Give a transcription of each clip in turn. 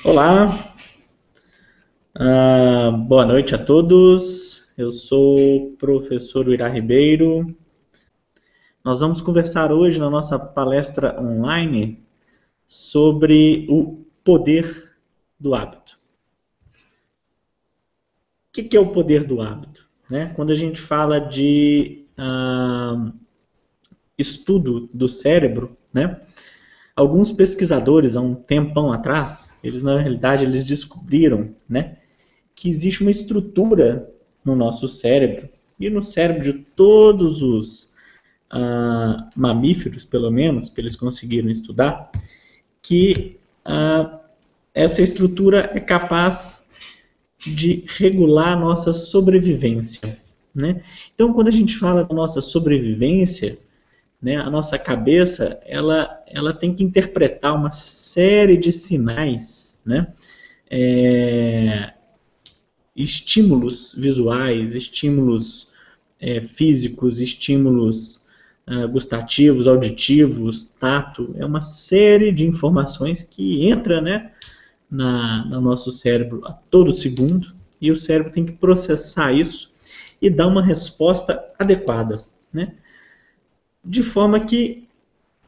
Olá, boa noite a todos. Eu sou o professor Uirá Ribeiro. Nós vamos conversar hoje na nossa palestra online sobre o poder do hábito. O que é o poder do hábito? Quando a gente fala de estudo do cérebro, alguns pesquisadores, há um tempão atrás, na realidade, eles descobriram, que existe uma estrutura no nosso cérebro e no cérebro de todos os mamíferos, pelo menos, que eles conseguiram estudar, que essa estrutura é capaz de regular a nossa sobrevivência. Então, quando a gente fala da nossa sobrevivência, a nossa cabeça ela tem que interpretar uma série de sinais, estímulos visuais, estímulos físicos, estímulos gustativos, auditivos, tato, é uma série de informações que entra no nosso cérebro a todo segundo, e o cérebro tem que processar isso e dar uma resposta adequada. De forma que,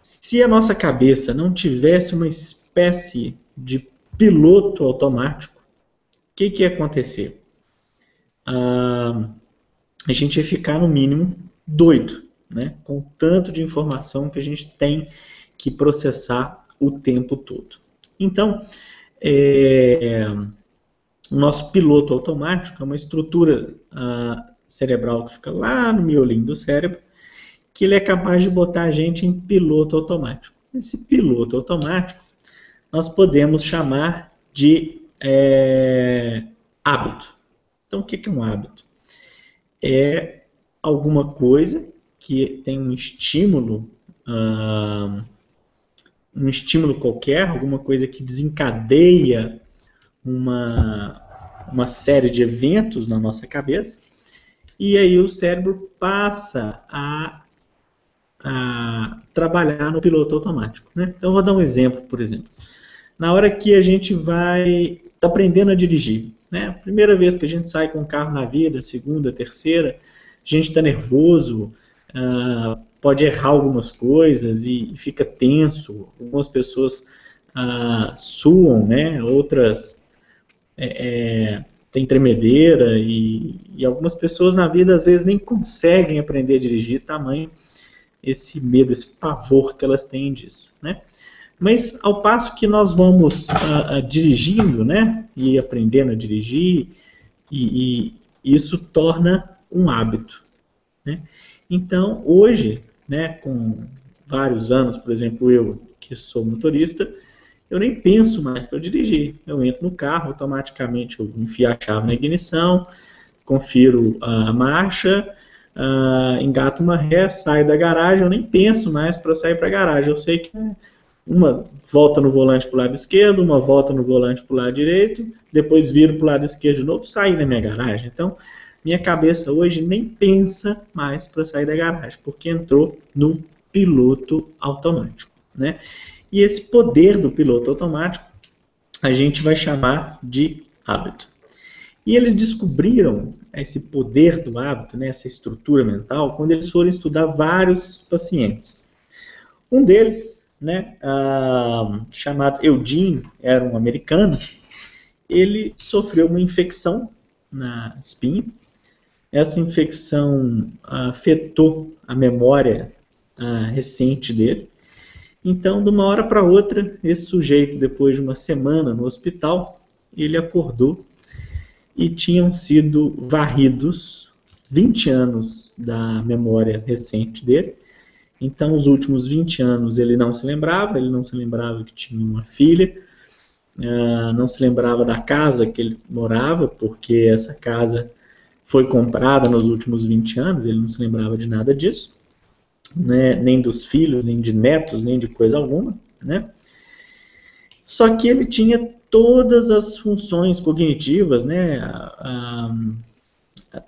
se a nossa cabeça não tivesse uma espécie de piloto automático, o que ia acontecer? A gente ia ficar, no mínimo, doido, com o tanto de informação que a gente tem que processar o tempo todo. Então, o nosso piloto automático é uma estrutura cerebral que fica lá no miolinho do cérebro, que ele é capaz de botar a gente em piloto automático. Esse piloto automático nós podemos chamar de hábito. Então, o que é um hábito? É alguma coisa que tem um estímulo qualquer, alguma coisa que desencadeia uma série de eventos na nossa cabeça, e aí o cérebro passa a trabalhar no piloto automático. Então, eu vou dar um exemplo, por exemplo. Na hora que a gente está aprendendo a dirigir, primeira vez que a gente sai com um carro na vida, segunda, terceira, a gente está nervoso, pode errar algumas coisas e fica tenso. Algumas pessoas suam, outras têm tremedeira, e algumas pessoas na vida às vezes nem conseguem aprender a dirigir, tamanho esse medo, esse pavor que elas têm disso. Mas ao passo que nós vamos dirigindo, e aprendendo a dirigir, e isso torna um hábito. Então, hoje, com vários anos, por exemplo, eu que sou motorista, eu nem penso mais para dirigir. Eu entro no carro, automaticamente eu enfio a chave na ignição, confiro a marcha, engato uma ré, saio da garagem, eu nem penso mais para sair para a garagem. Eu sei que uma volta no volante para o lado esquerdo, uma volta no volante para o lado direito, depois viro para o lado esquerdo de novo, saio da minha garagem. Então, minha cabeça hoje nem pensa mais para sair da garagem, porque entrou no piloto automático. E esse poder do piloto automático a gente vai chamar de hábito. E eles descobriram esse poder do hábito, essa estrutura mental, quando eles foram estudar vários pacientes. Um deles, chamado Eugene, era um americano, ele sofreu uma infecção na espinha. Essa infecção afetou a memória recente dele. Então, de uma hora para outra, esse sujeito, depois de uma semana no hospital, ele acordou e tinham sido varridos 20 anos da memória recente dele. Então, os últimos 20 anos ele não se lembrava que tinha uma filha, não se lembrava da casa que ele morava, porque essa casa foi comprada nos últimos 20 anos, ele não se lembrava de nada disso, nem dos filhos, nem de netos, nem de coisa alguma. Só que ele tinha todas as funções cognitivas,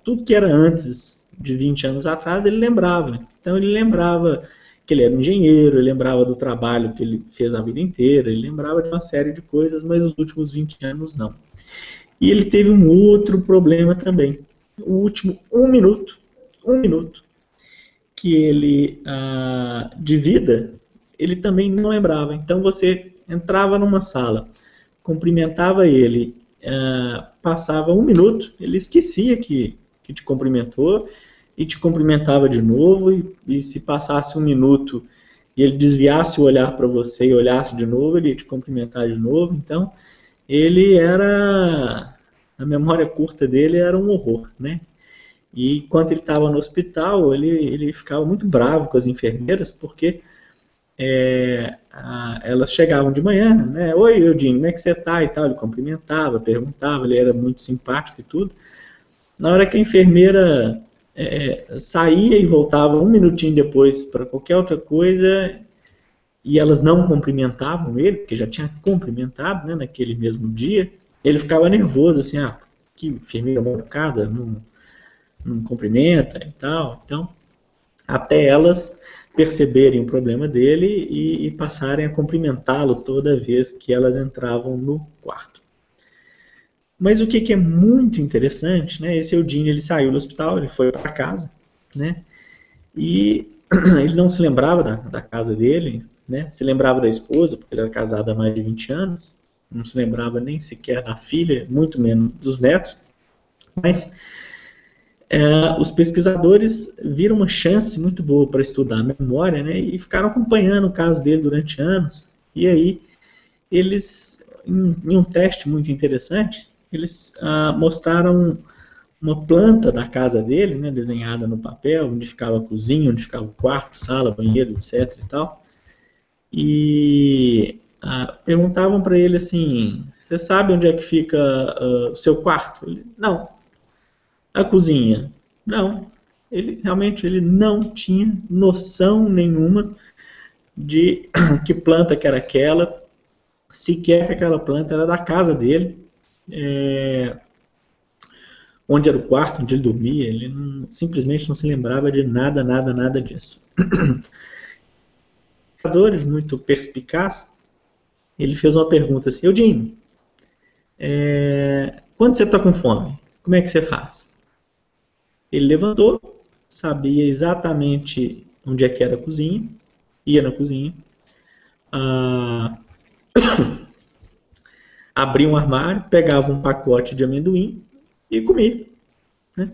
tudo que era antes de 20 anos atrás, ele lembrava. Então, ele lembrava que ele era um engenheiro, ele lembrava do trabalho que ele fez a vida inteira, ele lembrava de uma série de coisas, mas os últimos 20 anos não. E ele teve um outro problema também. O último um minuto que ele de vida, ele também não lembrava. Então você entrava numa sala, cumprimentava ele, passava um minuto, ele esquecia que te cumprimentou e te cumprimentava de novo, e se passasse um minuto e ele desviasse o olhar para você e olhasse de novo, ele ia te cumprimentar de novo. Então ele era, a memória curta dele era um horror, né? E enquanto ele estava no hospital, ele ficava muito bravo com as enfermeiras, porque elas chegavam de manhã, né? Oi, Eudinho, como é que você está? E tal, ele cumprimentava, perguntava, ele era muito simpático e tudo. Na hora que a enfermeira saía e voltava um minutinho depois para qualquer outra coisa, e elas não cumprimentavam ele, porque já tinha cumprimentado, né, naquele mesmo dia, ele ficava nervoso, assim, que enfermeira mal educada, não cumprimenta e tal. Então, até elas perceberem o problema dele e passarem a cumprimentá-lo toda vez que elas entravam no quarto. Mas o que é muito interessante, né? Esse Eudinho, ele saiu do hospital, ele foi para casa, né? E ele não se lembrava da casa dele, né? Se lembrava da esposa, porque ele era casado há mais de 20 anos, não se lembrava nem sequer da filha, muito menos dos netos. Mas os pesquisadores viram uma chance muito boa para estudar a memória, né? E ficaram acompanhando o caso dele durante anos. E aí, eles, em um teste muito interessante, eles mostraram uma planta da casa dele, né, desenhada no papel, onde ficava a cozinha, onde ficava o quarto, sala, banheiro, etc. e tal. E perguntavam para ele assim: você sabe onde é que fica o seu quarto? Ele, não. A cozinha? Não. Ele realmente não tinha noção nenhuma de que planta que era aquela, sequer que aquela planta era da casa dele. Onde era o quarto, onde ele dormia, ele simplesmente não se lembrava de nada disso. Pesquisadores muito perspicaz, ele fez uma pergunta assim: Eudinho, quando você está com fome, como é que você faz? Ele levantou, sabia exatamente onde é que era a cozinha, ia na cozinha, abria um armário, pegava um pacote de amendoim e comia, né?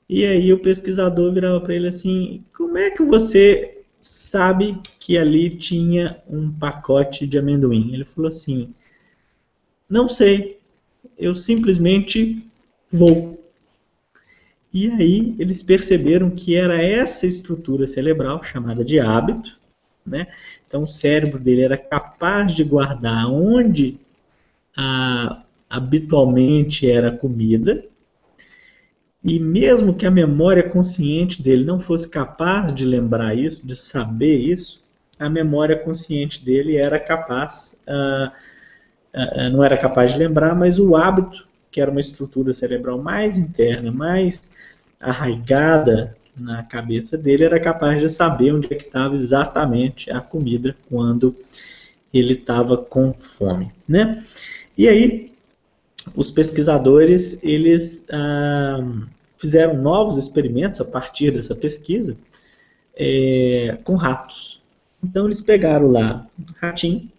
E aí o pesquisador virava para ele assim: como é que você sabe que ali tinha um pacote de amendoim? Ele falou assim: não sei, eu simplesmente vou. E aí eles perceberam que era essa estrutura cerebral chamada de hábito, né? Então o cérebro dele era capaz de guardar onde habitualmente era a comida, e mesmo que a memória consciente dele não fosse capaz de lembrar isso, de saber isso, a memória consciente dele era capaz, não era capaz de lembrar, mas o hábito, que era uma estrutura cerebral mais interna, mais arraigada na cabeça dele, era capaz de saber onde é que estava exatamente a comida quando ele estava com fome, né? E aí, os pesquisadores, eles fizeram novos experimentos a partir dessa pesquisa com ratos. Então, eles pegaram lá um ratinho,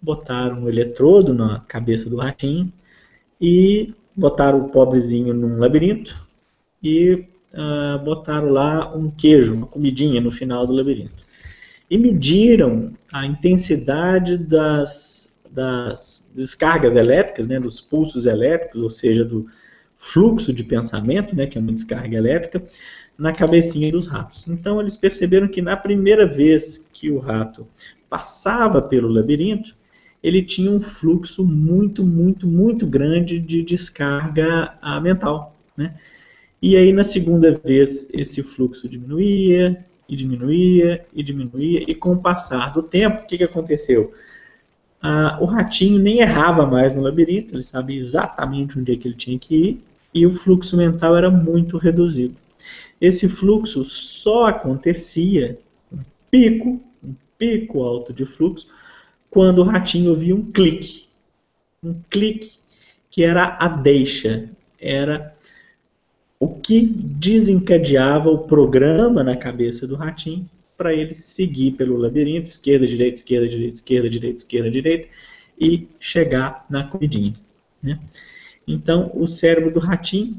botaram um eletrodo na cabeça do ratinho e botaram o pobrezinho num labirinto e botaram lá um queijo, uma comidinha no final do labirinto. E mediram a intensidade das descargas elétricas, né, dos pulsos elétricos, ou seja, do fluxo de pensamento, né, que é uma descarga elétrica, na cabecinha dos ratos. Então eles perceberam que na primeira vez que o rato passava pelo labirinto, ele tinha um fluxo muito grande de descarga mental, né? E aí na segunda vez esse fluxo diminuía, e com o passar do tempo, o que aconteceu? O ratinho nem errava mais no labirinto, ele sabia exatamente onde é que ele tinha que ir, e o fluxo mental era muito reduzido. Esse fluxo só acontecia um pico alto de fluxo, quando o ratinho ouvia um clique que era a deixa, era o que desencadeava o programa na cabeça do ratinho para ele seguir pelo labirinto, esquerda, direita, esquerda, direita, esquerda, direita, esquerda, direita, e chegar na comidinha, né? Então, o cérebro do ratinho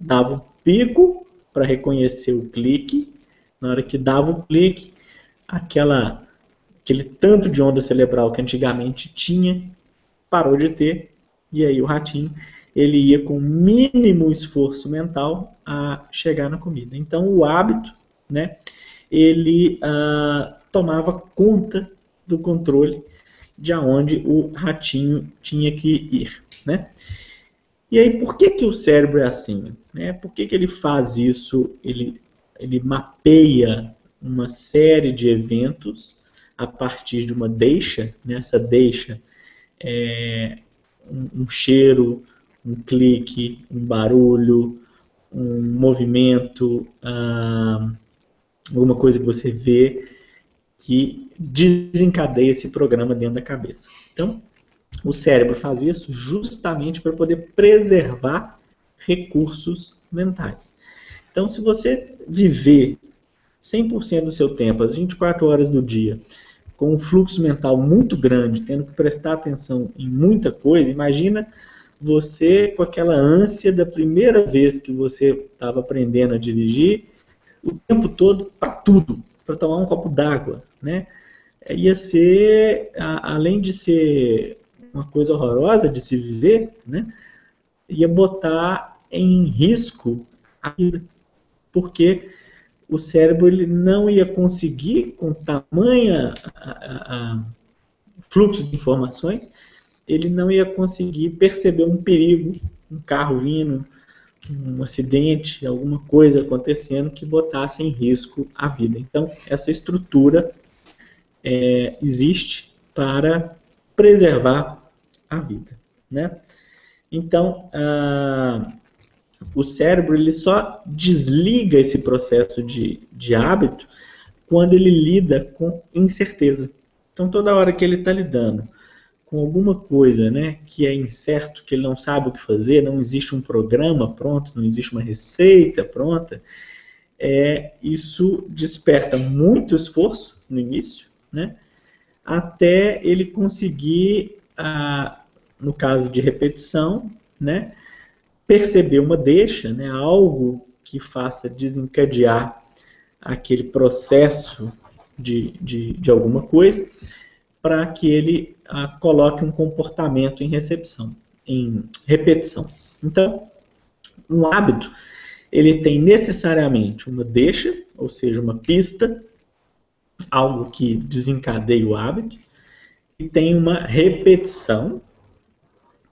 dava um pico para reconhecer o clique. Na hora que dava o clique, aquele tanto de onda cerebral que antigamente tinha, parou de ter, e aí o ratinho ele ia com mínimo esforço mental a chegar na comida. Então, o hábito, né, ele tomava conta do controle de aonde o ratinho tinha que ir, né? E aí, por que o cérebro é assim? Né? Por que ele faz isso? Ele mapeia uma série de eventos a partir de uma deixa. Nessa deixa, um cheiro, um clique, um barulho, um movimento, alguma coisa que você vê que desencadeia esse programa dentro da cabeça. Então, o cérebro faz isso justamente para poder preservar recursos mentais. Então, se você viver 100% do seu tempo, as 24 horas do dia, com um fluxo mental muito grande, tendo que prestar atenção em muita coisa, imagina você com aquela ânsia da primeira vez que você estava aprendendo a dirigir, o tempo todo para tudo, para tomar um copo d'água, né? Ia ser, além de ser uma coisa horrorosa de se viver, né? Ia botar em risco a vida, porque o cérebro ele não ia conseguir, com tamanha fluxo de informações, ele não ia conseguir perceber um perigo, um carro vindo, um acidente, alguma coisa acontecendo que botasse em risco a vida. Então, essa estrutura existe para preservar a vida, né? Então, o cérebro ele só desliga esse processo de hábito quando ele lida com incerteza. Então, toda hora que ele está lidando com alguma coisa, né, que é incerto, que ele não sabe o que fazer, não existe um programa pronto, não existe uma receita pronta, isso desperta muito esforço no início, né, até ele conseguir, no caso de repetição, né, perceber uma deixa, né, algo que faça desencadear aquele processo de alguma coisa, para que ele coloque um comportamento em repetição. Então, um hábito, ele tem necessariamente uma deixa, ou seja, uma pista, algo que desencadeia o hábito, e tem uma repetição,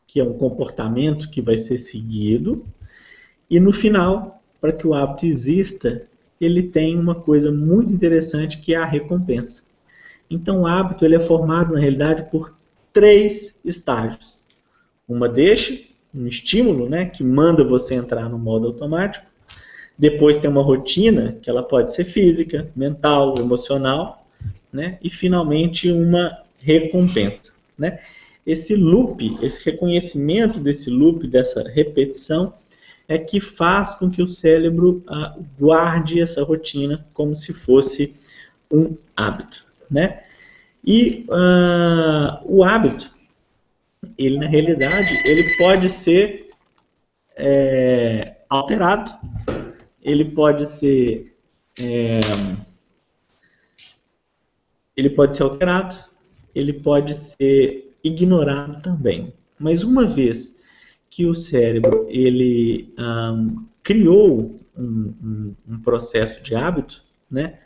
que é um comportamento que vai ser seguido, e no final, para que o hábito exista, ele tem uma coisa muito interessante que é a recompensa. Então o hábito ele é formado na realidade por 3 estágios. Uma deixa, um estímulo, né, que manda você entrar no modo automático. Depois tem uma rotina, que ela pode ser física, mental, emocional, né, e finalmente uma recompensa, né? Esse loop, esse reconhecimento desse loop, dessa repetição, é que faz com que o cérebro guarde essa rotina como se fosse um hábito, né? E o hábito, ele na realidade, ele pode ser alterado, ele pode ser alterado, ele pode ser ignorado também. Mas uma vez que o cérebro ele criou um processo de hábito, né,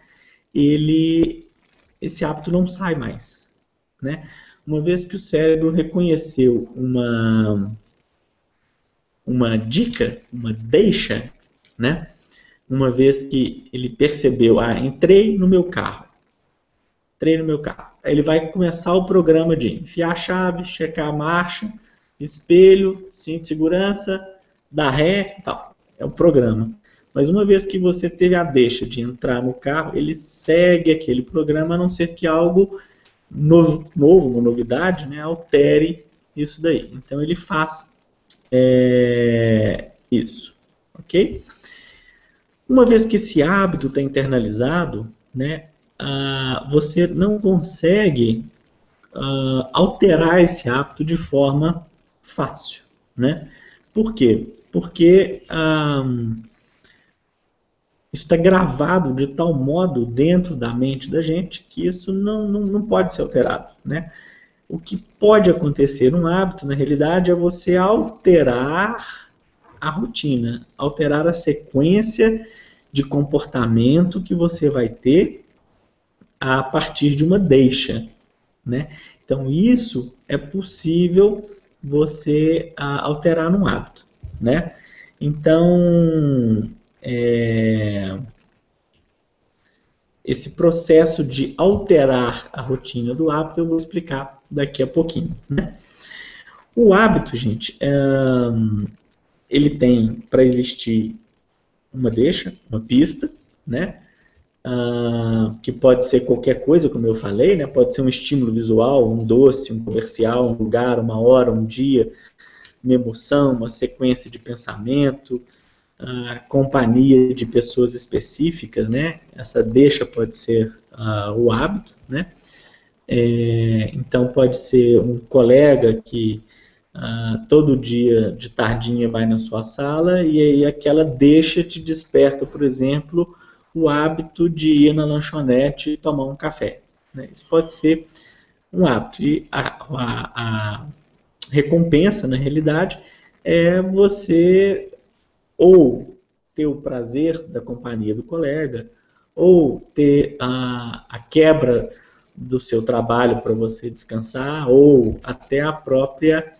esse hábito não sai mais, né? Uma vez que o cérebro reconheceu uma dica, uma deixa, né? Uma vez que ele percebeu, entrei no meu carro. Aí ele vai começar o programa de enfiar a chave, checar a marcha, espelho, cinto de segurança, dar ré e tal. É o programa. Mas uma vez que você teve a deixa de entrar no carro, ele segue aquele programa, a não ser que algo novo, uma novidade, né, altere isso daí. Então ele faz isso, ok? Uma vez que esse hábito está internalizado, né, você não consegue alterar esse hábito de forma fácil, né? Por quê? Porque isso está gravado de tal modo dentro da mente da gente que isso não pode ser alterado, né? O que pode acontecer num hábito, na realidade, é você alterar a rotina, alterar a sequência de comportamento que você vai ter a partir de uma deixa, né? Então, isso é possível você alterar num hábito, né? Então, esse processo de alterar a rotina do hábito eu vou explicar daqui a pouquinho, né? O hábito, gente, ele tem para existir uma deixa, uma pista, né? Que pode ser qualquer coisa, como eu falei, né? Pode ser um estímulo visual, um doce, um comercial, um lugar, uma hora, um dia, uma emoção, uma sequência de pensamento, companhia de pessoas específicas, né? Essa deixa pode ser o hábito, né? Então pode ser um colega que todo dia de tardinha vai na sua sala e aí aquela deixa te desperta, por exemplo, o hábito de ir na lanchonete e tomar um café, né? Isso pode ser um hábito. E a recompensa, na realidade, é você ou ter o prazer da companhia do colega, ou ter a quebra do seu trabalho para você descansar, ou até a própria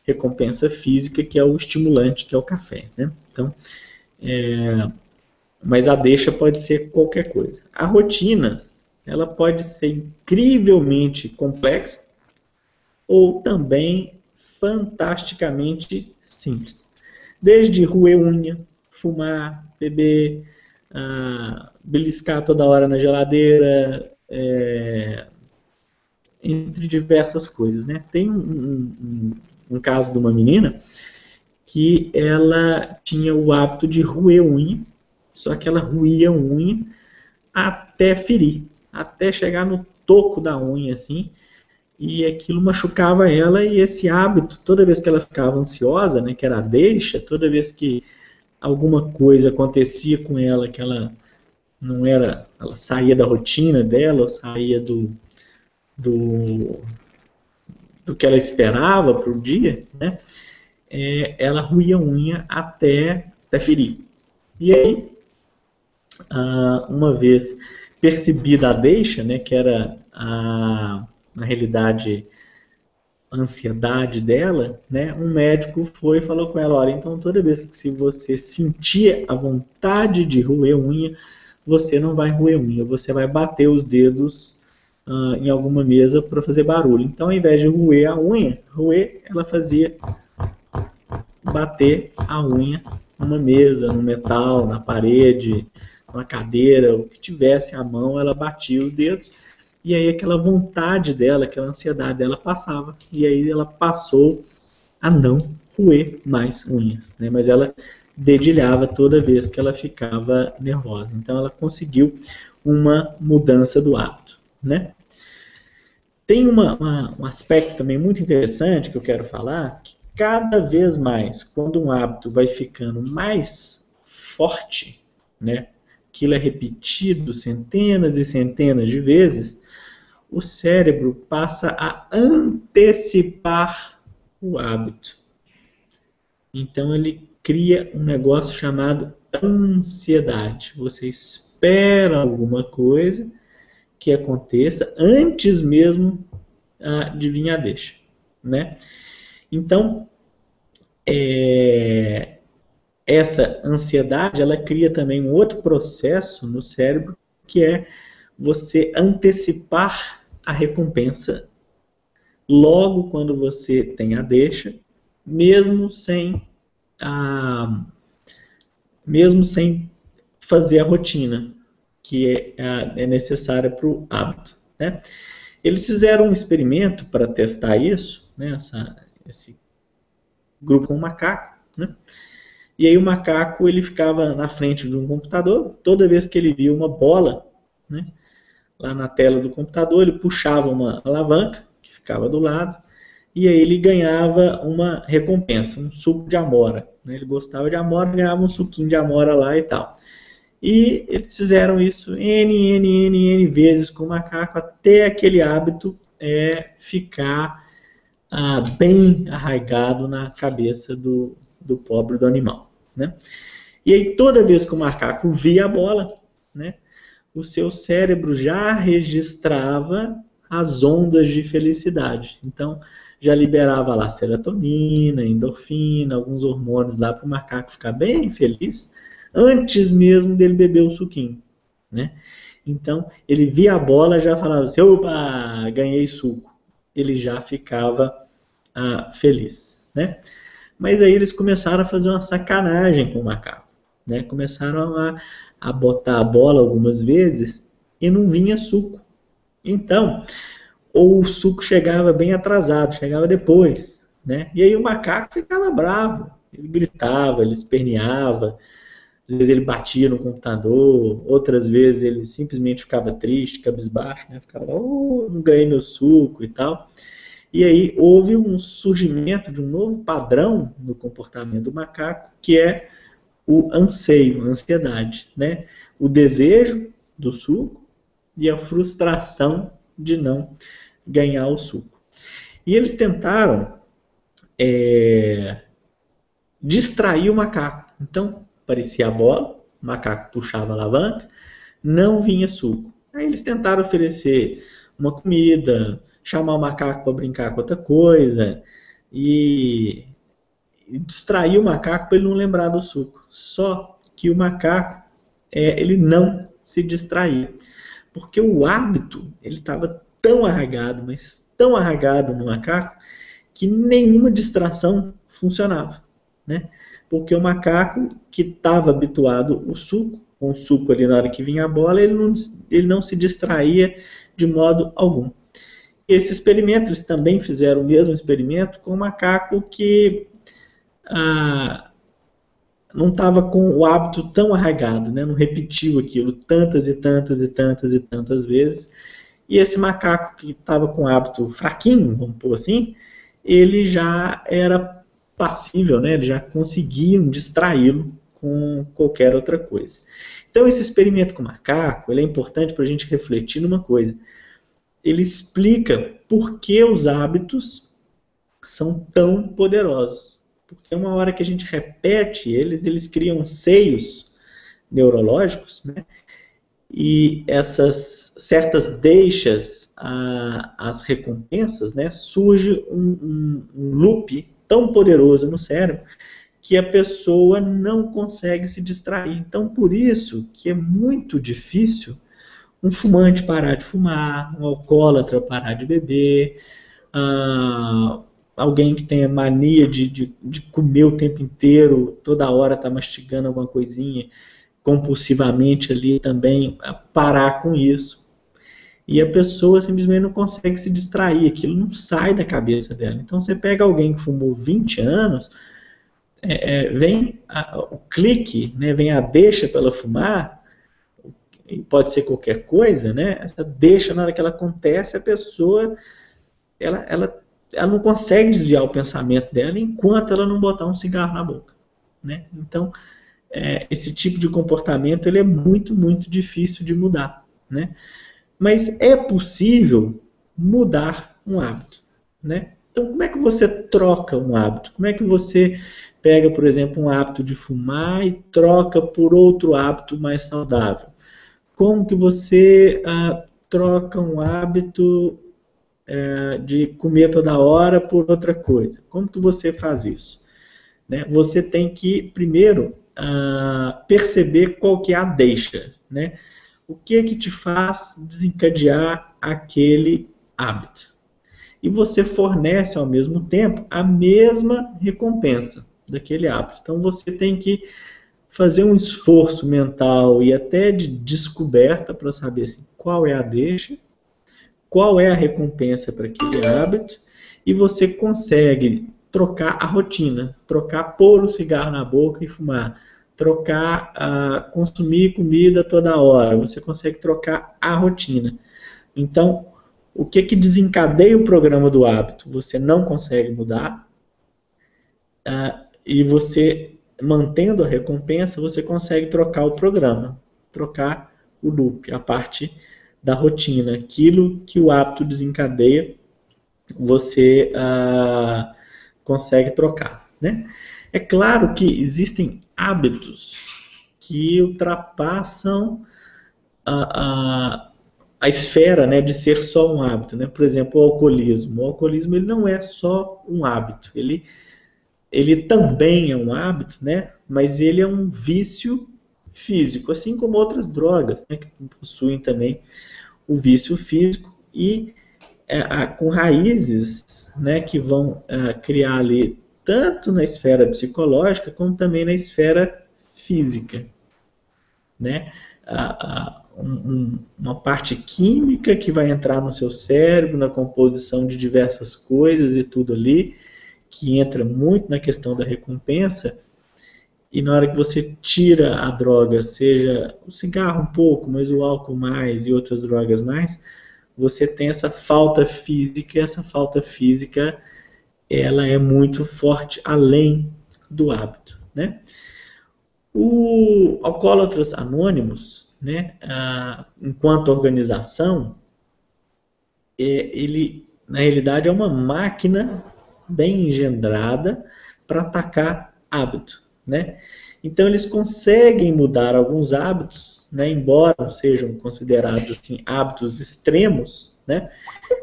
recompensa física, que é o estimulante, que é o café, né? Então, mas a deixa pode ser qualquer coisa. A rotina, ela pode ser incrivelmente complexa ou também fantasticamente simples. Desde roer unha, fumar, beber, beliscar toda hora na geladeira, entre diversas coisas, né? Tem um caso de uma menina que ela tinha o hábito de roer unha, só que ela roía unha até ferir, até chegar no toco da unha, assim, e aquilo machucava ela, e esse hábito, toda vez que ela ficava ansiosa, né, que era a deixa, toda vez que alguma coisa acontecia com ela, que ela não era, ela saía da rotina dela, ou saía do que ela esperava para o dia, né, ela roía a unha até ferir. E aí, uma vez percebida a deixa, né, que era na realidade a ansiedade dela, né, um médico foi e falou com ela, olha, então toda vez que se você sentir a vontade de roer unha, você não vai roer unha, você vai bater os dedos em alguma mesa para fazer barulho. Então, ao invés de roer a unha, ela fazia bater a unha numa mesa, no metal, na parede, numa cadeira, o que tivesse à mão, ela batia os dedos, e aí aquela vontade dela, aquela ansiedade dela passava, e aí ela passou a não roer mais unhas, né? Mas ela dedilhava toda vez que ela ficava nervosa. Então ela conseguiu uma mudança do hábito, né? Tem um aspecto também muito interessante que eu quero falar, que cada vez mais, quando um hábito vai ficando mais forte, né, aquilo é repetido centenas e centenas de vezes, o cérebro passa a antecipar o hábito. Então ele cria um negócio chamado ansiedade. Você espera alguma coisa que aconteça antes mesmo de vir a deixa, né? Então, essa ansiedade, ela cria também um outro processo no cérebro, que é você antecipar a recompensa logo quando você tem a deixa, mesmo sem fazer a rotina que é necessária para o hábito, né? Eles fizeram um experimento para testar isso, né, esse grupo com macaco, né? E aí o macaco ele ficava na frente de um computador, toda vez que ele via uma bola, né, lá na tela do computador, ele puxava uma alavanca que ficava do lado, e aí ele ganhava uma recompensa, um suco de amora, né? Ele gostava de amora, ganhava um suquinho de amora lá e tal. E eles fizeram isso N vezes com o macaco, até aquele hábito ficar bem arraigado na cabeça do pobre do animal, né? E aí toda vez que o macaco via a bola, né, o seu cérebro já registrava as ondas de felicidade. Então já liberava lá serotonina, endorfina, alguns hormônios lá para o macaco ficar bem feliz, antes mesmo dele beber o suquinho, né? Então, ele via a bola e já falava assim, opa, ganhei suco. Ele já ficava feliz, né? Mas aí eles começaram a fazer uma sacanagem com o macaco, né? Começaram a botar a bola algumas vezes e não vinha suco. Então, ou o suco chegava bem atrasado, chegava depois, né? E aí o macaco ficava bravo, ele gritava, ele esperneava, às vezes ele batia no computador, outras vezes ele simplesmente ficava triste, cabisbaixo, né? Ficava, oh, não ganhei meu suco e tal. E aí houve um surgimento de um novo padrão no comportamento do macaco, que é o anseio, a ansiedade, né? O desejo do suco e a frustração de não ganhar o suco. E eles tentaram distrair o macaco. Então, aparecia a bola, o macaco puxava a alavanca, não vinha suco. Aí eles tentaram oferecer uma comida, chamar o macaco para brincar com outra coisa e distrair o macaco para ele não lembrar do suco. Só que o macaco, ele não se distraía, porque o hábito ele estava tão arraigado, mas tão arraigado no macaco, que nenhuma distração funcionava, né? Porque o macaco que estava habituado ao suco, com o suco ali na hora que vinha a bola, ele não se distraía de modo algum. Esse experimento, eles também fizeram o mesmo experimento com o macaco que não estava com o hábito tão arraigado, né? Não repetiu aquilo tantas e tantas e tantas e tantas vezes. E esse macaco que estava com o hábito fraquinho, vamos pôr assim, ele já era passível, né? Eles já conseguiam distraí-lo com qualquer outra coisa. Então esse experimento com o macaco, ele é importante para a gente refletir numa coisa. Ele explica por que os hábitos são tão poderosos. Porque uma hora que a gente repete eles criam seios neurológicos, né? E essas certas deixas às recompensas, né? Surge um loop tão poderoso no cérebro que a pessoa não consegue se distrair. Então, por isso que é muito difícil um fumante parar de fumar, um alcoólatra parar de beber, alguém que tenha mania de comer o tempo inteiro, toda hora está mastigando alguma coisinha, compulsivamente ali também, parar com isso. E a pessoa simplesmente não consegue se distrair, aquilo não sai da cabeça dela. Então você pega alguém que fumou 20 anos, vem o clique, né, vem a deixa para ela fumar, pode ser qualquer coisa, né? Essa deixa, na hora que ela acontece, a pessoa ela não consegue desviar o pensamento dela enquanto ela não botar um cigarro na boca, né? Então, esse tipo de comportamento ele é muito, muito difícil de mudar, né? Mas é possível mudar um hábito, né? Então, como é que você troca um hábito? Como é que você pega, por exemplo, um hábito de fumar e troca por outro hábito mais saudável? Como que você troca um hábito de comer toda hora por outra coisa? Como que você faz isso? Né? Você tem que, primeiro, perceber qual que é a deixa, né? O que é que te faz desencadear aquele hábito? E você fornece, ao mesmo tempo, a mesma recompensa daquele hábito. Então, você tem que fazer um esforço mental e até de descoberta para saber assim, qual é a deixa, qual é a recompensa para aquele hábito, e você consegue trocar a rotina, trocar pôr o cigarro na boca e fumar, trocar, consumir comida toda hora, você consegue trocar a rotina. Então, o que desencadeia o programa do hábito? Você não consegue mudar, e você, mantendo a recompensa, você consegue trocar o programa, trocar o loop, a parte da rotina. Aquilo que o hábito desencadeia, você consegue trocar, né? É claro que existem hábitos que ultrapassam a esfera, né, de ser só um hábito, né? Por exemplo, o alcoolismo. O alcoolismo ele não é só um hábito, ele também é um hábito, né? Mas ele é um vício físico, assim como outras drogas, né, que possuem também o vício físico e com raízes, né, que vão criar ali tanto na esfera psicológica como também na esfera física, né? Uma parte química que vai entrar no seu cérebro, na composição de diversas coisas e tudo ali, que entra muito na questão da recompensa, e na hora que você tira a droga, seja o cigarro um pouco, mas o álcool mais e outras drogas mais, você tem essa falta física, e essa falta física ela é muito forte além do hábito, né? O Alcoólatras Anônimos, né, enquanto organização, ele na realidade é uma máquina bem engendrada para atacar hábito, né? Então eles conseguem mudar alguns hábitos, né, embora não sejam considerados assim hábitos extremos, né?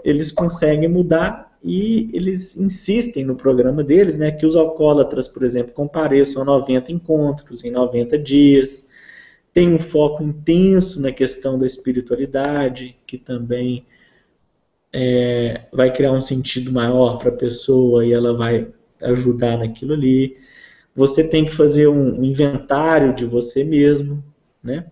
Eles conseguem mudar e eles insistem no programa deles, né, que os alcoólatras, por exemplo, compareçam a 90 encontros em 90 dias. Tem um foco intenso na questão da espiritualidade, que também vai criar um sentido maior para a pessoa e ela vai ajudar naquilo ali. Você tem que fazer um inventário de você mesmo, né?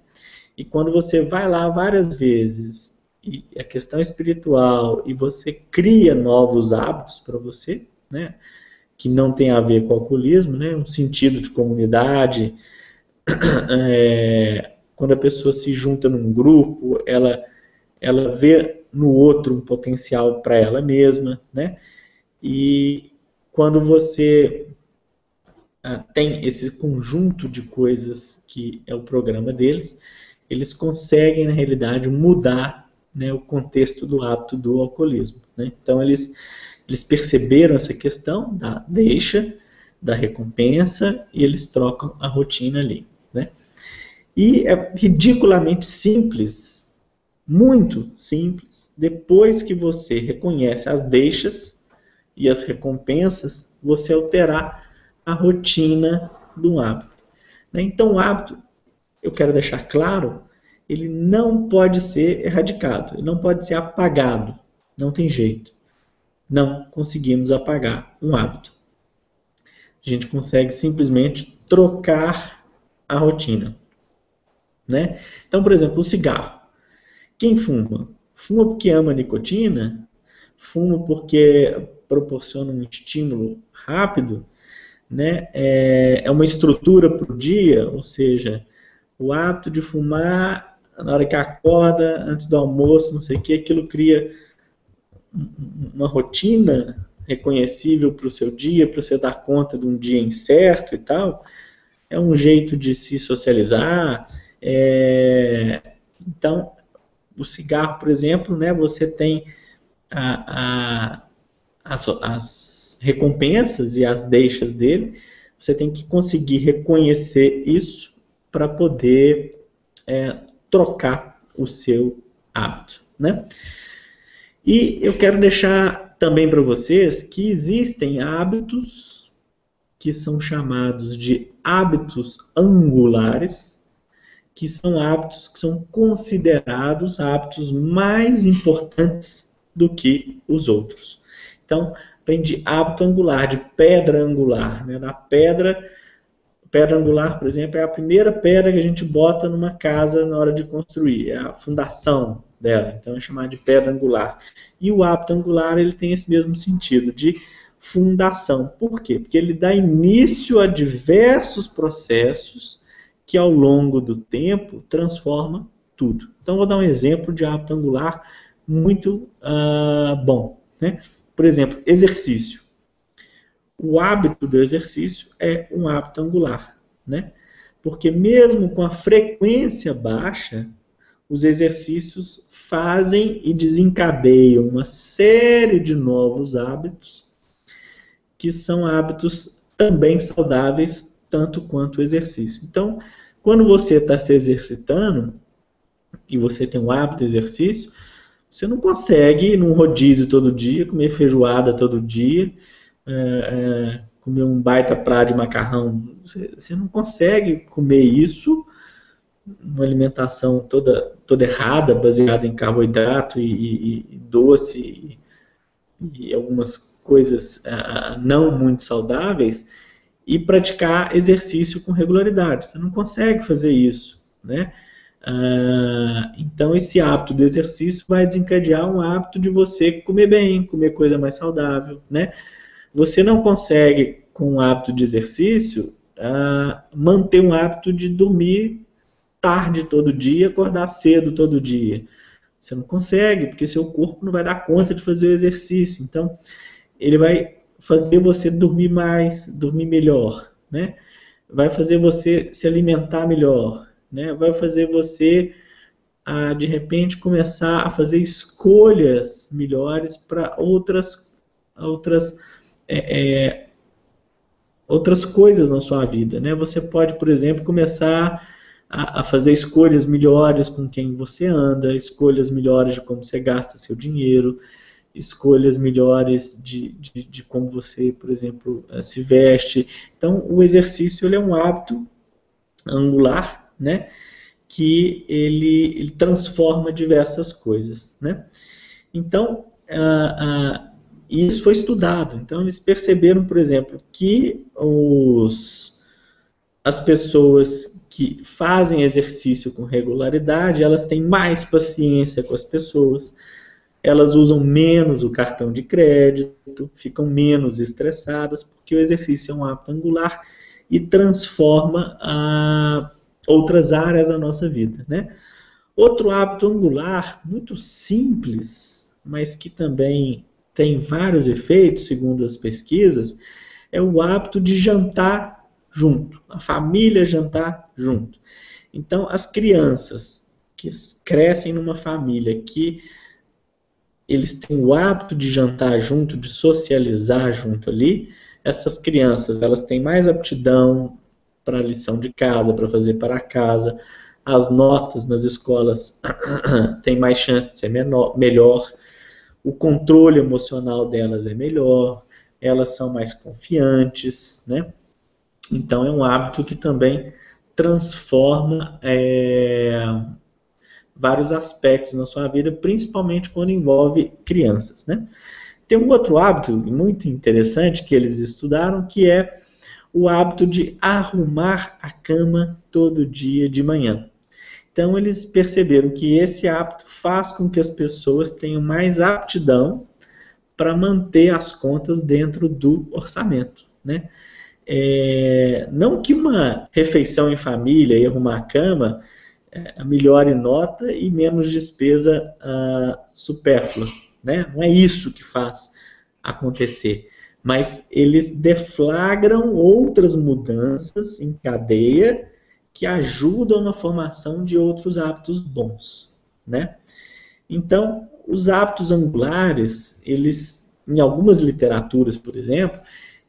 E quando você vai lá várias vezes, e a questão espiritual, e você cria novos hábitos para você, né? Que não tem a ver com o alcoolismo, né? Um sentido de comunidade. Quando a pessoa se junta num grupo, ela vê no outro um potencial para ela mesma, né? E quando você tem esse conjunto de coisas que é o programa deles, eles conseguem, na realidade, mudar, né, o contexto do hábito do alcoolismo, né? Então, eles perceberam essa questão da deixa, da recompensa, e eles trocam a rotina ali, né? E é ridiculamente simples, muito simples. Depois que você reconhece as deixas e as recompensas, você alterar a rotina do hábito. Então, o hábito, eu quero deixar claro, ele não pode ser erradicado, ele não pode ser apagado. Não tem jeito. Não conseguimos apagar um hábito. A gente consegue simplesmente trocar a rotina, né? Então, por exemplo, o cigarro. Quem fuma? Fuma porque ama a nicotina? Fuma porque proporciona um estímulo rápido? Né? É uma estrutura para o dia, ou seja, o hábito de fumar na hora que acorda, antes do almoço, não sei o que, aquilo cria uma rotina reconhecível para o seu dia, para você dar conta de um dia incerto e tal. É um jeito de se socializar. Então, o cigarro, por exemplo, né, você tem as recompensas e as deixas dele, você tem que conseguir reconhecer isso para poder trocar o seu hábito, né? E eu quero deixar também para vocês que existem hábitos que são chamados de hábitos angulares, que são hábitos que são considerados hábitos mais importantes do que os outros. Então, vem de hábito angular, de pedra angular, né? Da pedra, pedra angular, por exemplo, é a primeira pedra que a gente bota numa casa na hora de construir, é a fundação dela, então é chamada de pedra angular. E o hábito angular, ele tem esse mesmo sentido, de fundação. Por quê? Porque ele dá início a diversos processos que ao longo do tempo transforma tudo. Então vou dar um exemplo de hábito angular muito bom, né? Por exemplo, exercício. O hábito do exercício é um hábito angular, né? Porque mesmo com a frequência baixa, os exercícios fazem e desencadeiam uma série de novos hábitos, que são hábitos também saudáveis, tanto quanto o exercício. Então, quando você está se exercitando, e você tem um hábito de exercício, você não consegue ir num rodízio todo dia, comer feijoada todo dia, comer um baita prato de macarrão. Você não consegue comer isso, uma alimentação toda errada, baseada em carboidrato e doce e algumas coisas não muito saudáveis, e praticar exercício com regularidade. Você não consegue fazer isso, né? Então esse hábito do exercício vai desencadear um hábito de você comer bem, comer coisa mais saudável, né? Você não consegue, com o hábito de exercício, manter um hábito de dormir tarde todo dia, acordar cedo todo dia. Você não consegue, porque seu corpo não vai dar conta de fazer o exercício. Então, ele vai fazer você dormir mais, dormir melhor, né? Vai fazer você se alimentar melhor, né? Vai fazer você, de repente, começar a fazer escolhas melhores para outras coisas na sua vida, né? Você pode, por exemplo, começar a fazer escolhas melhores com quem você anda, escolhas melhores de como você gasta seu dinheiro, escolhas melhores de como você, por exemplo, se veste. Então, o exercício ele é um hábito angular, né? Que ele transforma diversas coisas, né? Então, isso foi estudado. Então, eles perceberam, por exemplo, que as pessoas que fazem exercício com regularidade, elas têm mais paciência com as pessoas, elas usam menos o cartão de crédito, ficam menos estressadas, porque o exercício é um hábito angular e transforma outras áreas da nossa vida, né? Outro hábito angular, muito simples, mas que também tem vários efeitos, segundo as pesquisas, é o hábito de jantar junto, a família jantar junto. Então, as crianças que crescem numa família que eles têm o hábito de jantar junto, de socializar junto ali, essas crianças elas têm mais aptidão para a lição de casa, para fazer para casa, as notas nas escolas têm mais chance de ser melhor, o controle emocional delas é melhor, elas são mais confiantes, né? Então é um hábito que também transforma vários aspectos na sua vida, principalmente quando envolve crianças, né? Tem um outro hábito muito interessante que eles estudaram, que é o hábito de arrumar a cama todo dia de manhã. Então eles perceberam que esse hábito faz com que as pessoas tenham mais aptidão para manter as contas dentro do orçamento, né? Não que uma refeição em família e arrumar a cama melhore nota e menos despesa supérflua, né? Não é isso que faz acontecer, mas eles deflagram outras mudanças em cadeia que ajudam na formação de outros hábitos bons, né? Então, os hábitos angulares, eles, em algumas literaturas, por exemplo,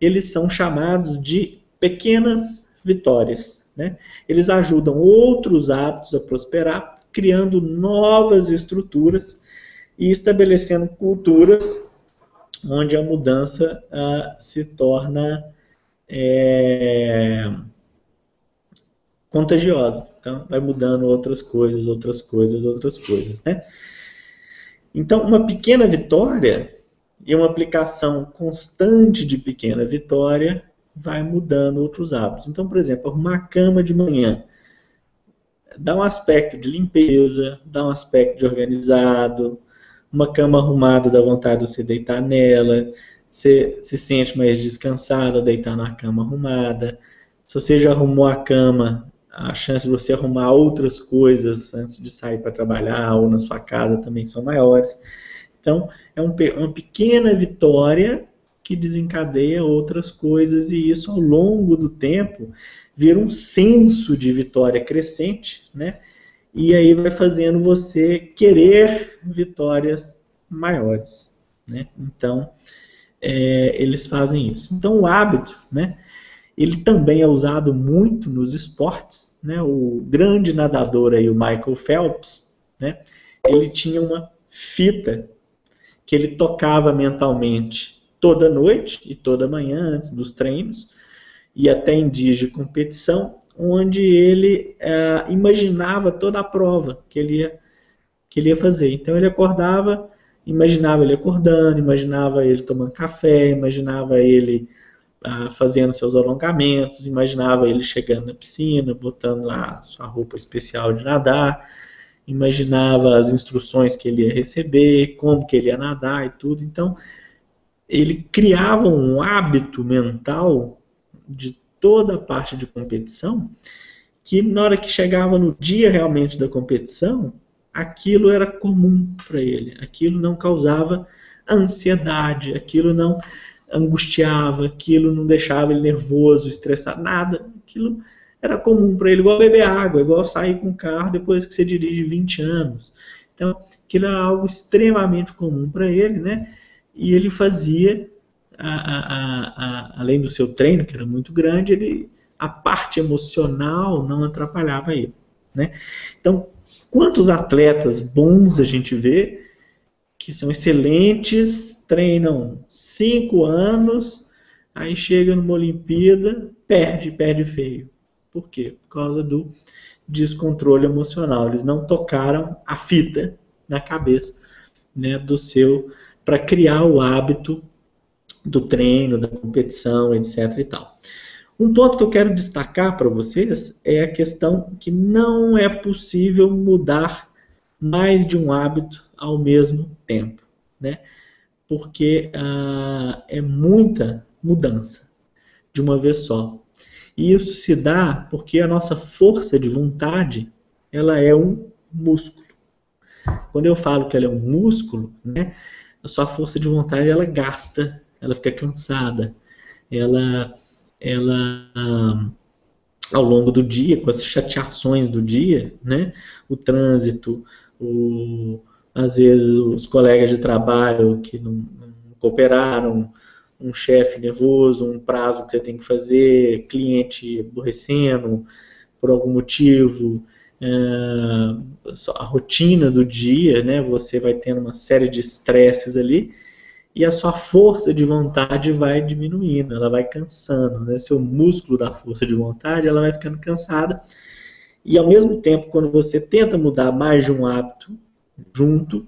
eles são chamados de pequenas vitórias, né? Eles ajudam outros hábitos a prosperar, criando novas estruturas e estabelecendo culturas onde a mudança se torna contagiosa. Então, vai mudando outras coisas, né? Então, uma pequena vitória e uma aplicação constante de pequena vitória vai mudando outros hábitos. Então, por exemplo, arrumar a cama de manhã dá um aspecto de limpeza, dá um aspecto de organizado. Uma cama arrumada dá vontade de você deitar nela, você se sente mais descansado ao deitar na cama arrumada. Se você já arrumou a cama, a chance de você arrumar outras coisas antes de sair para trabalhar ou na sua casa também são maiores. Então, é uma pequena vitória que desencadeia outras coisas, e isso ao longo do tempo vira um senso de vitória crescente, né? E aí vai fazendo você querer vitórias maiores, né? Então, eles fazem isso. Então, o hábito, né? Ele também é usado muito nos esportes, né? O grande nadador aí, o Michael Phelps, né? Ele tinha uma fita que ele tocava mentalmente toda noite e toda manhã antes dos treinos e até em dias de competição, onde ele imaginava toda a prova que ele ia fazer. Então ele acordava, imaginava ele acordando, imaginava ele tomando café, imaginava ele fazendo seus alongamentos, imaginava ele chegando na piscina, botando lá sua roupa especial de nadar, imaginava as instruções que ele ia receber, como que ele ia nadar e tudo. Então, ele criava um hábito mental de toda a parte de competição, que na hora que chegava no dia realmente da competição, aquilo era comum para ele, aquilo não causava ansiedade, aquilo não angustiava, aquilo não deixava ele nervoso, estressado, nada, aquilo era comum para ele, igual beber água, igual sair com o carro depois que você dirige 20 anos. Então, aquilo era algo extremamente comum para ele, né? E ele fazia, além do seu treino, que era muito grande, a parte emocional não atrapalhava ele, né? Então, quantos atletas bons a gente vê que são excelentes, treinam 5 anos, aí chega numa Olimpíada, perde feio. Por quê? Por causa do descontrole emocional. Eles não tocaram a fita na cabeça, né, para criar o hábito do treino, da competição, etc. e tal. Um ponto que eu quero destacar para vocês é a questão que não é possível mudar mais de um hábito ao mesmo tempo, né? Porque é muita mudança de uma vez só. E isso se dá porque a nossa força de vontade, ela é um músculo. Quando eu falo que ela é um músculo, né, a sua força de vontade, ela gasta, ela fica cansada, ela ao longo do dia, com as chateações do dia, né, o trânsito, às vezes os colegas de trabalho que não cooperaram, um chefe nervoso, um prazo que você tem que fazer, cliente aborrecendo por algum motivo, a rotina do dia, né, você vai tendo uma série de estresses ali, e a sua força de vontade vai diminuindo, ela vai cansando, né, seu músculo da força de vontade, ela vai ficando cansada, e ao mesmo tempo, quando você tenta mudar mais de um hábito junto,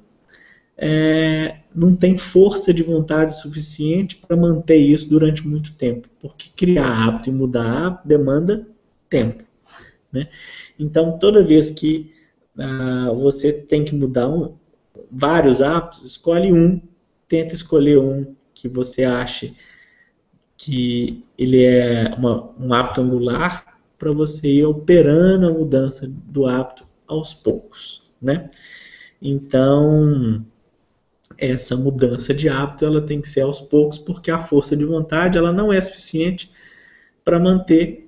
não tem força de vontade suficiente para manter isso durante muito tempo, porque criar hábito e mudar hábito demanda tempo, né? Então, toda vez que você tem que mudar vários hábitos, escolhe um, tenta escolher um que você ache que ele é um hábito angular, para você ir operando a mudança do hábito aos poucos, né? Então, essa mudança de hábito ela tem que ser aos poucos, porque a força de vontade ela não é suficiente para manter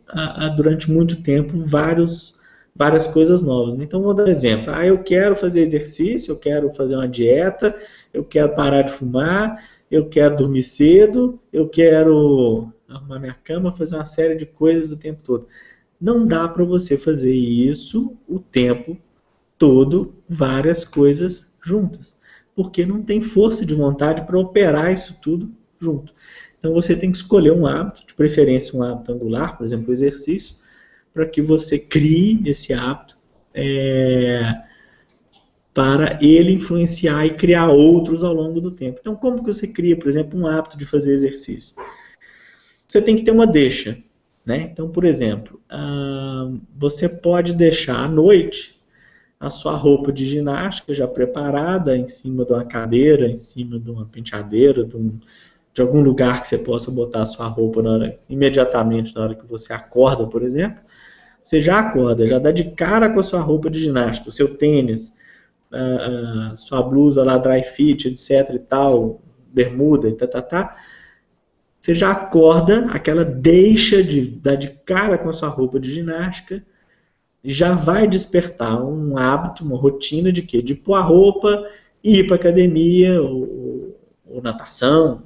durante muito tempo várias coisas novas. Então, vou dar um exemplo. Eu quero fazer exercício, eu quero fazer uma dieta, eu quero parar de fumar, eu quero dormir cedo, eu quero arrumar minha cama, fazer uma série de coisas o tempo todo. Não dá para você fazer isso o tempo todo, várias coisas juntas, porque não tem força de vontade para operar isso tudo junto. Então você tem que escolher um hábito, de preferência um hábito angular, por exemplo, o exercício, para que você crie esse hábito para ele influenciar e criar outros ao longo do tempo. Então como que você cria, por exemplo, um hábito de fazer exercício? você tem que ter uma deixa, né? Então, por exemplo, você pode deixar à noite a sua roupa de ginástica já preparada em cima de uma cadeira, em cima de uma penteadeira, de algum lugar que você possa botar a sua roupa imediatamente na hora que você acorda, por exemplo. Você já acorda, já dá de cara com a sua roupa de ginástica, o seu tênis, sua blusa lá dry fit, etc e tal, bermuda e tá. Você já acorda, aquela deixa de dar de cara com a sua roupa de ginástica, já vai despertar um hábito, uma rotina de quê? De pôr a roupa, ir para academia, ou natação,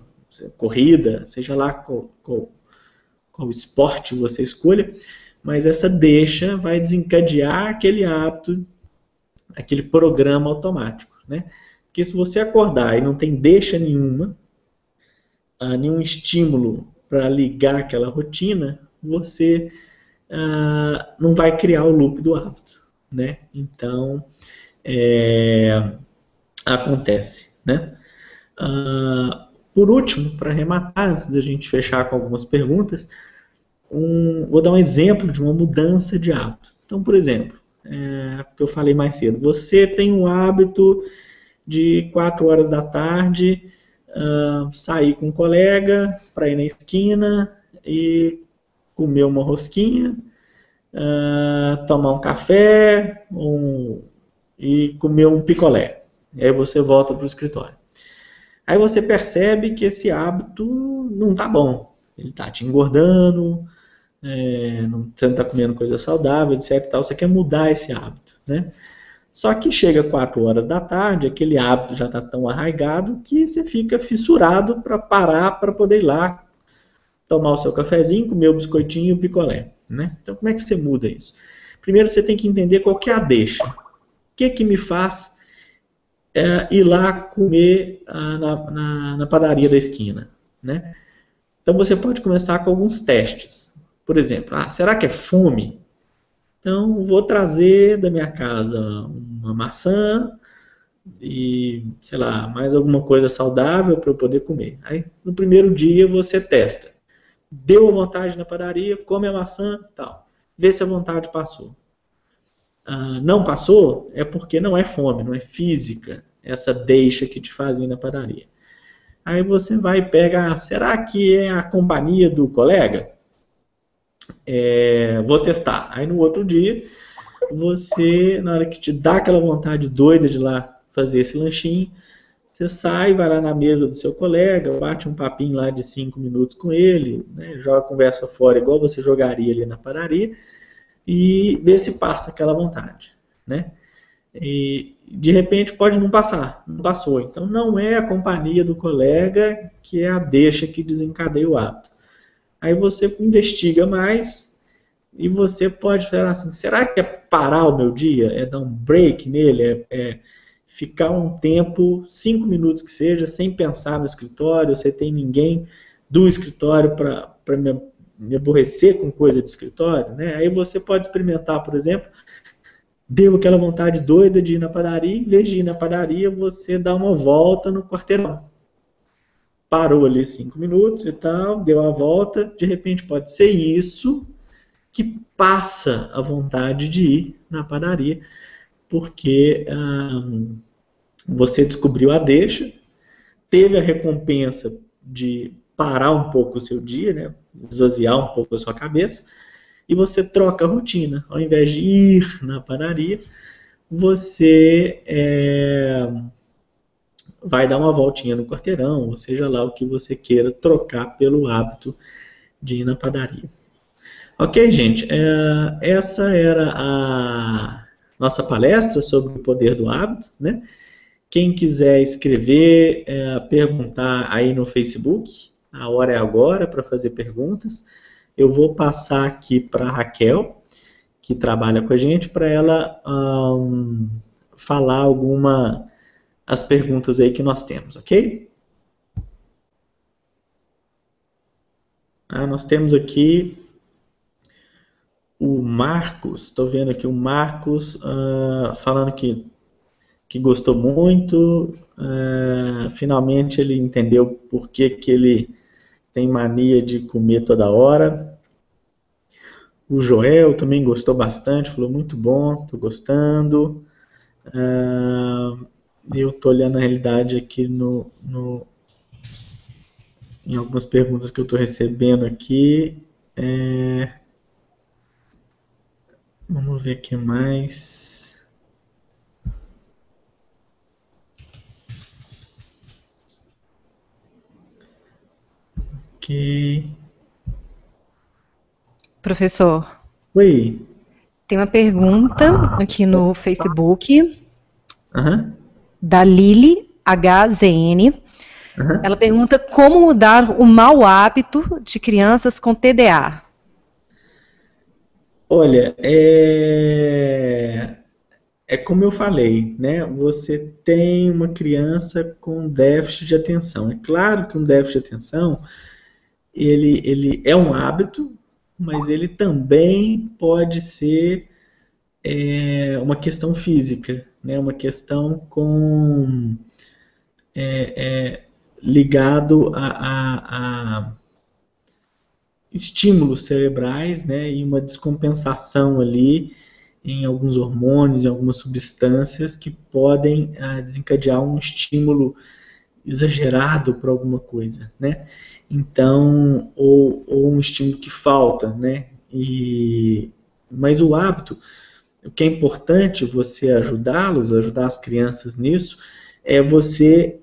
corrida, seja lá qual esporte você escolha, mas essa deixa vai desencadear aquele hábito, aquele programa automático, né? Porque se você acordar e não tem deixa nenhuma, nenhum estímulo para ligar aquela rotina, você não vai criar o loop do hábito, né? Então, acontece, né? Por último, para arrematar, antes da gente fechar com algumas perguntas, vou dar um exemplo de uma mudança de hábito. Então, por exemplo, que eu falei mais cedo, você tem um hábito de 4 horas da tarde sair com um colega para ir na esquina e comer uma rosquinha, tomar um café e comer um picolé. E aí você volta para o escritório. Aí você percebe que esse hábito não está bom. Ele está te engordando, você não está comendo coisa saudável, etc. E tal, você quer mudar esse hábito, né? Só que chega 4 horas da tarde, aquele hábito já está tão arraigado que você fica fissurado para parar para poder ir lá tomar o seu cafezinho, comer o biscoitinho e o picolé, né? Então, como é que você muda isso? Primeiro, você tem que entender qual que é a deixa. O que me faz ir lá comer na padaria da esquina, né? Então, você pode começar com alguns testes. Por exemplo, será que é fome? Então, vou trazer da minha casa uma maçã e, sei lá, mais alguma coisa saudável para eu poder comer. Aí, no primeiro dia, você testa. Deu vontade na padaria, come a maçã e tal. Vê se a vontade passou. Não passou, é porque não é fome, não é física, essa deixa que te fazia na padaria. Aí você vai e pega, será que é a companhia do colega? Vou testar. Aí no outro dia, você, na hora que te dá aquela vontade doida de ir lá fazer esse lanchinho, você sai, vai lá na mesa do seu colega, bate um papinho lá de 5 minutos com ele, né, joga a conversa fora igual você jogaria ali na padaria e vê se passa aquela vontade, né? E de repente pode não passar, não passou. Então não é a companhia do colega que é a deixa que desencadeia o hábito. Aí você investiga mais e você pode falar assim, será que é parar o meu dia? É dar um break nele? É ficar um tempo, 5 minutos que seja, sem pensar no escritório, você tem ninguém do escritório para me aborrecer com coisa de escritório, né? Aí você pode experimentar, por exemplo, deu aquela vontade doida de ir na padaria, em vez de ir na padaria, você dá uma volta no quarteirão. Parou ali 5 minutos e tal, deu a volta, de repente pode ser isso que passa a vontade de ir na padaria, porque você descobriu a deixa, teve a recompensa de parar um pouco o seu dia, né, esvaziar um pouco a sua cabeça, e você troca a rotina. Ao invés de ir na padaria, você vai dar uma voltinha no quarteirão, ou seja lá o que você queira trocar pelo hábito de ir na padaria. Ok, gente? Essa era a nossa palestra sobre o poder do hábito, né? Quem quiser escrever, perguntar aí no Facebook, a hora é agora para fazer perguntas. Eu vou passar aqui para a Raquel, que trabalha com a gente, para ela falar as perguntas aí que nós temos, ok? Nós temos aqui o Marcos, estou vendo aqui o Marcos falando que gostou muito, finalmente ele entendeu por que ele tem mania de comer toda hora. O Joel também gostou bastante, falou muito bom, estou gostando. Eu estou olhando a realidade aqui em algumas perguntas que eu estou recebendo aqui. Vamos ver o que mais. Ok. Professor, Oi. tem uma pergunta aqui no Facebook Aham. da Lili HZN. Aham. Ela pergunta como mudar o mau hábito de crianças com TDA. Olha, é como eu falei, né? Você tem uma criança com déficit de atenção. É claro que um déficit de atenção, ele é um hábito, mas ele também pode ser uma questão física, né? Uma questão ligado a estímulos cerebrais, né? E uma descompensação ali em alguns hormônios, em algumas substâncias que podem desencadear um estímulo exagerado para alguma coisa, né? Então, ou um estímulo que falta, né? Mas o hábito, o que é importante você ajudá-los, ajudar as crianças nisso, é você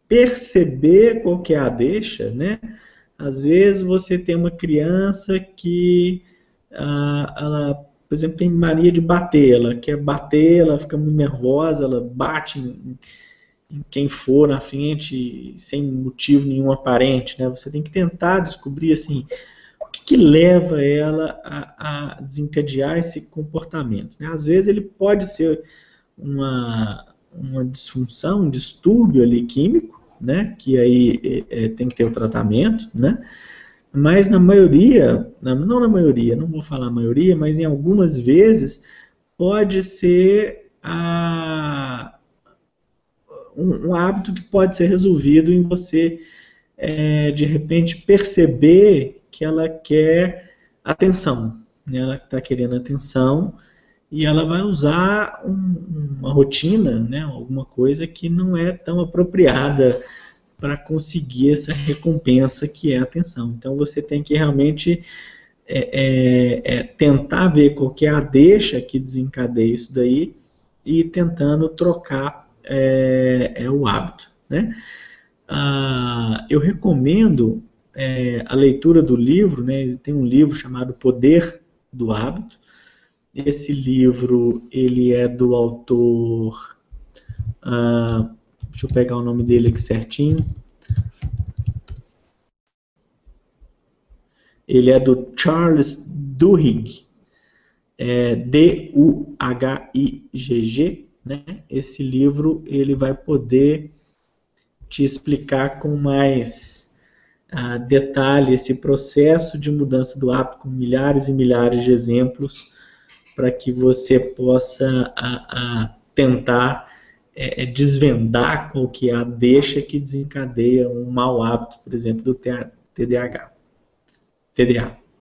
perceber qual que é a deixa, né? Às vezes você tem uma criança que ela, por exemplo, tem mania de bater, ela quer bater, ela fica muito nervosa, ela bate em quem for na frente sem motivo nenhum aparente, né? Você tem que tentar descobrir assim o que leva ela a desencadear esse comportamento, né? Às vezes ele pode ser uma disfunção, um distúrbio ali químico, né? Que aí tem que ter o tratamento, né? Mas na maioria, não na maioria, não vou falar maioria, mas em algumas vezes pode ser um hábito que pode ser resolvido em você, de repente, perceber que ela quer atenção, né? Ela está querendo atenção e ela vai usar uma rotina, né? Alguma coisa que não é tão apropriada para conseguir essa recompensa que é a atenção. Então você tem que realmente tentar ver qual que é a deixa que desencadeia isso daí e tentando trocar o hábito, né? Eu recomendo a leitura do livro, né? Tem um livro chamado Poder do Hábito. Esse livro ele é do autor, deixa eu pegar o nome dele aqui certinho. Ele é do Charles Duhigg, D-U-H-I-G-G, né? Esse livro ele vai poder te explicar com mais detalhe esse processo de mudança do hábito com milhares e milhares de exemplos para que você possa tentar desvendar qual que é a deixa que desencadeia um mau hábito, por exemplo, do TDAH. TDA.